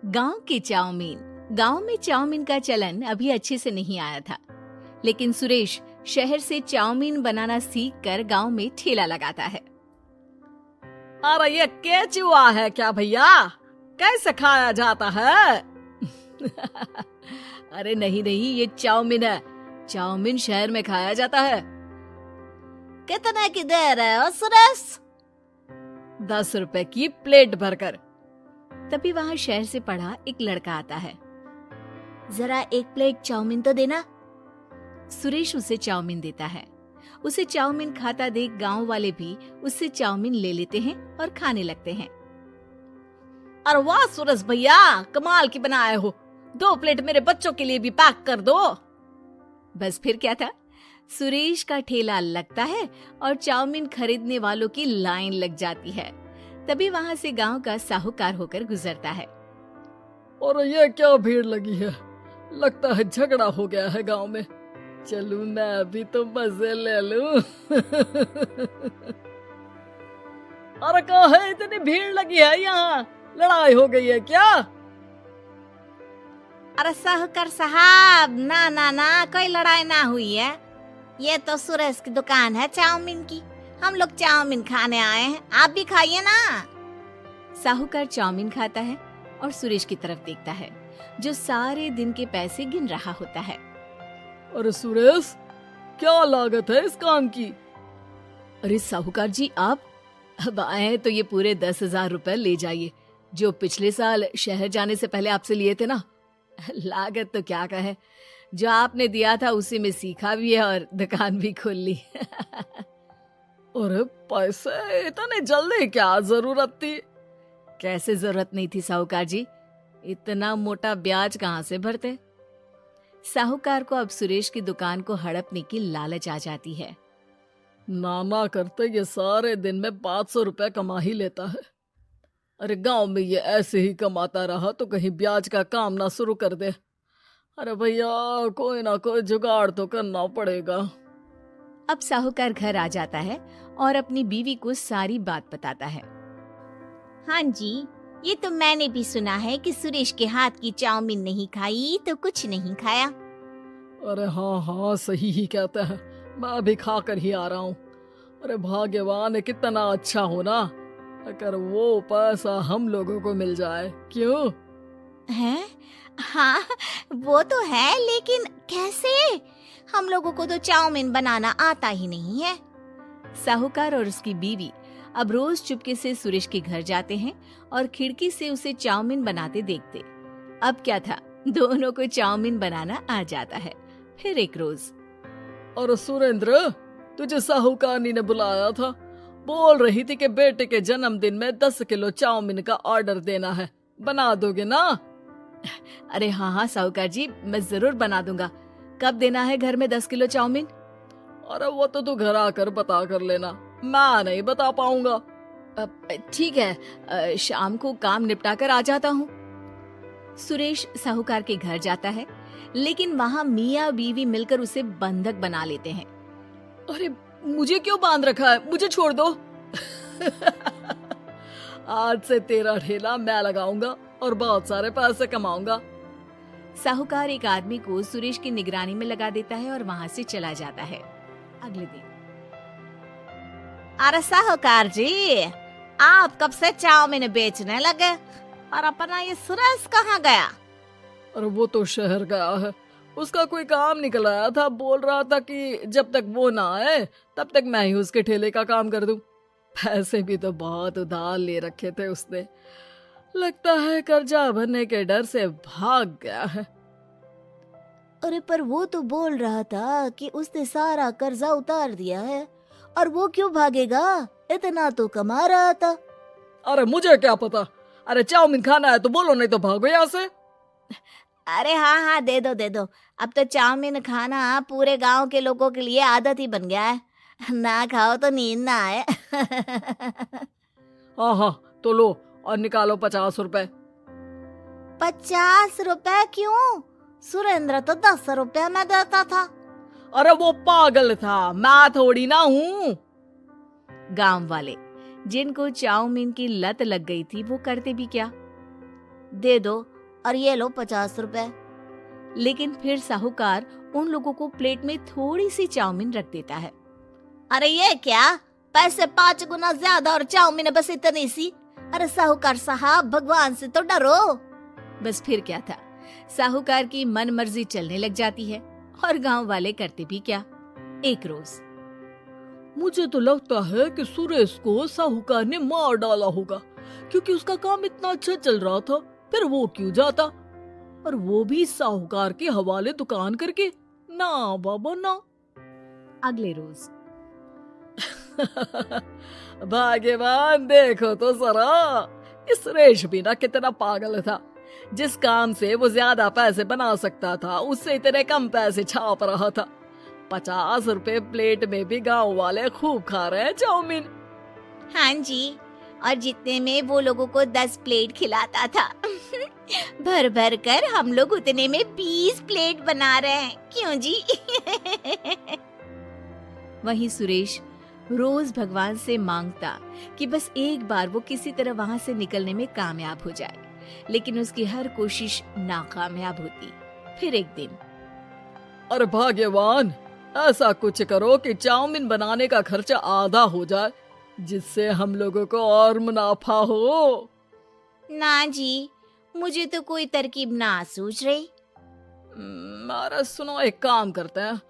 गांव की चाउमीन। गांव में चाउमीन का चलन अभी अच्छे से नहीं आया था, लेकिन सुरेश शहर से चाउमीन बनाना सीखकर गांव में ठेला लगाता है। अरे ये केचुआ है क्या भैया? कैसे खाया जाता है? अरे नहीं नहीं, ये चाउमीन है। चाउमीन शहर में खाया जाता है। कितने की दे रहे हो सुरेश? 10 रुपए की प्लेट भरकर। तभी वहां शहर से पढ़ा एक लड़का आता है। जरा एक प्लेट चाउमीन तो देना। सुरेश उसे चाउमीन देता है। उसे चाउमीन खाता देख गांव वाले भी उससे चाउमीन ले लेते हैं और खाने लगते हैं। अरे वाह सुरेश भैया, कमाल की बनाए हो। 2 प्लेट मेरे बच्चों के लिए भी पैक कर दो। बस फिर क्या था, सुरेश का ठेला लगता है और चाउमीन खरीदने वालों की लाइन लग जाती है। तभी वहां से गांव का साहूकार होकर गुजरता है। और ये क्या भीड़ लगी है? लगता है झगड़ा हो गया है गांव में। चलूं मैं अभी तो मजे ले लूं। अरे कहाँ है, इतनी भीड़ लगी है यहाँ? लड़ाई हो गई है क्या? अरे साहूकार साहब, ना ना ना, कोई लड़ाई ना हुई है। ये तो सुरेश की दुकान है चाउमीन की। हम लोग चाउमीन खाने आए हैं, आप भी खाइए ना। साहूकार चाउमीन खाता है और सुरेश की तरफ देखता है, जो सारे दिन के पैसे गिन रहा होता है। अरे सुरेश, क्या लागत है इस काम की? अरे साहूकार जी, आप अब आए हैं तो ये पूरे 10,000 रुपए ले जाइए, जो पिछले साल शहर जाने से पहले आपसे लिए थे ना। लागत तो क्या कहे, जो आपने दिया था उसी में सीखा भी है और दुकान भी खोल ली। अरे पैसे इतने जल्दी क्या जरूरत थी? कैसे जरूरत नहीं थी साहूकार जी, इतना मोटा ब्याज कहाँ से भरते। साहूकार को अब सुरेश की दुकान को हड़पने की लालच आ जाती है। नाना करते ये सारे दिन में 500 रुपए कमा ही लेता है। अरे गांव में ये ऐसे ही कमाता रहा तो कहीं ब्याज का काम ना शुरू कर दे। अरे भैया, कोई ना कोई जुगाड़ तो करना पड़ेगा। अब साहूकार घर आ जाता है और अपनी बीवी को सारी बात बताता है। हाँ जी, ये तो मैंने भी सुना है कि सुरेश के हाथ की चाउमीन नहीं खाई तो कुछ नहीं खाया। अरे हाँ हाँ, सही ही कहता है। मैं भी खा कर ही आ रहा हूँ। अरे भाग्यवान है, कितना अच्छा हो ना अगर वो पैसा हम लोगों को मिल जाए। क्यों हैं? हाँ, वो तो है, लेकिन कैसे? हम लोगों को तो चाउमीन बनाना आता ही नहीं है। साहूकार और उसकी बीवी अब रोज चुपके से सुरेश के घर जाते हैं और खिड़की से उसे चाउमीन बनाते देखते। अब क्या था, दोनों को चाउमीन बनाना आ जाता है। फिर एक रोज, और सुरेंद्र, तुझे साहूकारनी ने बुलाया था। बोल रही थी कि बेटे के जन्मदिन में 10 किलो चाउमीन का ऑर्डर देना है। बना दोगे ना? अरे हाँ हाँ साहूकार जी, मैं जरूर बना दूंगा। कब देना है घर में 10 किलो चाउमीन? अरे वो तो तू घर आकर बता कर लेना, मैं नहीं बता पाऊंगा। ठीक है, शाम को काम निपटा कर आ जाता हूँ। सुरेश साहूकार के घर जाता है, लेकिन वहाँ मियाँ बीवी मिलकर उसे बंधक बना लेते हैं। अरे मुझे क्यों बांध रखा है? मुझे छोड़ दो। आज से तेरा ठेला मैं लगाऊंगा और बहुत सारे पैसे कमाऊंगा। साहूकार एक आदमी को सुरेश की निगरानी में लगा देता है और वहाँ से चला जाता है। अगले दिन, अरे साहूकार जी, आप कब से चाउमीन बेचने लगे और अपना ये सुरेश कहाँ गया? और वो तो शहर गया है, उसका कोई काम निकल आया था। बोल रहा था कि जब तक वो ना आए तब तक मैं ही उसके ठेले का काम कर दूं। पैसे भी तो बहुत उधार ले रखे थे उसने। लगता है कर्जा भरने के डर से भाग गया है। अरे पर वो तो बोल रहा था कि उसने सारा कर्जा उतार दिया है, और वो क्यों भागेगा? इतना तो कमा रहा था। अरे मुझे क्या पता। अरे चाउमीन खाना है तो बोलो, नहीं तो भागो यहाँ से। अरे हाँ हाँ, दे दो दे दो। अब तो चाउमीन खाना पूरे गांव के लोगों के लिए आदत ही बन गया है। ना खाओ तो नींद ना आए। हाँ हाँ, तो लो और निकालो 50 रुपए। 50 रुपए क्यों? सुरेंद्र तो 10 रुपए में देता था। अरे वो पागल था, मैं थोड़ी ना हूँ। गांव वाले, जिनको चाउमीन की लत लग गई थी, वो करते भी क्या। दे दो और ये लो 50 रुपए। लेकिन फिर साहूकार उन लोगों को प्लेट में थोड़ी सी चाउमीन रख देता है। अरे ये क्या, पैसे 5 गुना ज्यादा और चाउमीन बस इतनी सी। अरे साहूकार साहब, भगवान से तो डरो। बस फिर क्या था, साहूकार की मन मर्जी चलने लग जाती है और गांव वाले करते भी क्या। एक रोज मुझे तो लगता है कि सुरेश को साहूकार ने मार डाला होगा, क्योंकि उसका काम इतना अच्छा चल रहा था, फिर वो क्यों जाता, और वो भी साहूकार के हवाले दुकान करके। ना बाबा ना। अगले रोज भाग्यवान, देखो तो जरा, इस सुरेश भी ना कितना पागल था। जिस काम से वो ज्यादा पैसे बना सकता था, उससे इतने कम पैसे छाप रहा था। 50 रुपए प्लेट में भी गांव वाले खूब खा रहे हैं चाउमीन। हाँ जी, और जितने में वो लोगों को 10 प्लेट खिलाता था भर भर कर हम लोग उतने में 20 प्लेट बना रहे हैं। क्यों जी? वहीं सुरेश रोज भगवान से मांगता कि बस एक बार वो किसी तरह वहां से निकलने में कामयाब हो जाए, लेकिन उसकी हर कोशिश नाकामयाब होती। फिर एक दिन, अरे भाग्यवान, ऐसा कुछ करो कि चाउमीन बनाने का खर्चा आधा हो जाए, जिससे हम लोगों को और मुनाफा हो। ना जी, मुझे तो कोई तरकीब ना सूझ रही। अरे सुनो, एक काम करते हैं,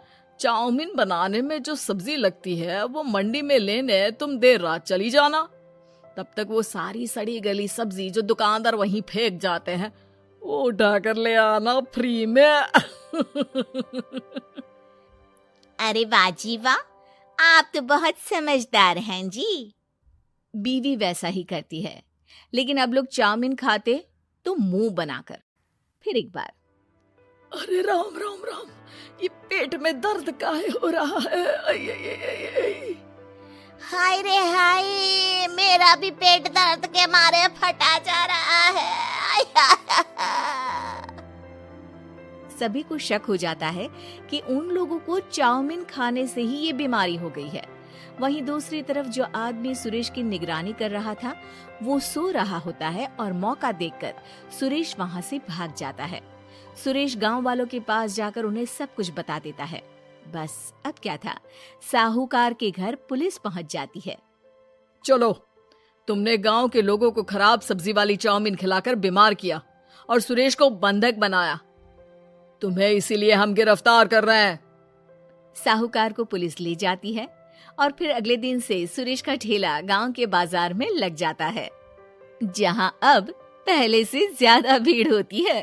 चाउमीन बनाने में जो सब्जी लगती है वो मंडी में लेने तुम देर रात चली जाना। तब तक वो सारी सड़ी गली सब्जी जो दुकानदार वहीं फेंक जाते हैं, वो उठा कर ले आना फ्री में। अरे वाह जी वाह, आप तो बहुत समझदार हैं जी। बीवी वैसा ही करती है, लेकिन अब लोग चाउमीन खाते तो मुंह बनाकर। फिर एक बार, अरे राम राम राम, ये पेट में दर्द काहे हो रहा है? आई, आई, आई, आई, आई। हाय रे हाय, मेरा भी पेट दर्द के मारे फटा जा रहा है। सभी को शक हो जाता है कि उन लोगों को चाउमीन खाने से ही ये बीमारी हो गई है। वहीं दूसरी तरफ जो आदमी सुरेश की निगरानी कर रहा था, वो सो रहा होता है और मौका देखकर सुरेश वहां से भाग जाता है। सुरेश गांव वालों के पास जाकर उन्हें सब कुछ बता देता है। बस अब क्या था, साहूकार के घर पुलिस पहुंच जाती है। चलो, तुमने गांव के लोगों को खराब सब्जी वाली चाउमीन खिलाकर बीमार किया और सुरेश को बंधक बनाया। तुम्हें इसीलिए हम गिरफ्तार कर रहे हैं। साहूकार को पुलिस ले जाती है और फिर अगले दिन से सुरेश का ठेला गांव के बाजार में लग जाता है, जहां अब पहले से ज्यादा भीड़ होती है।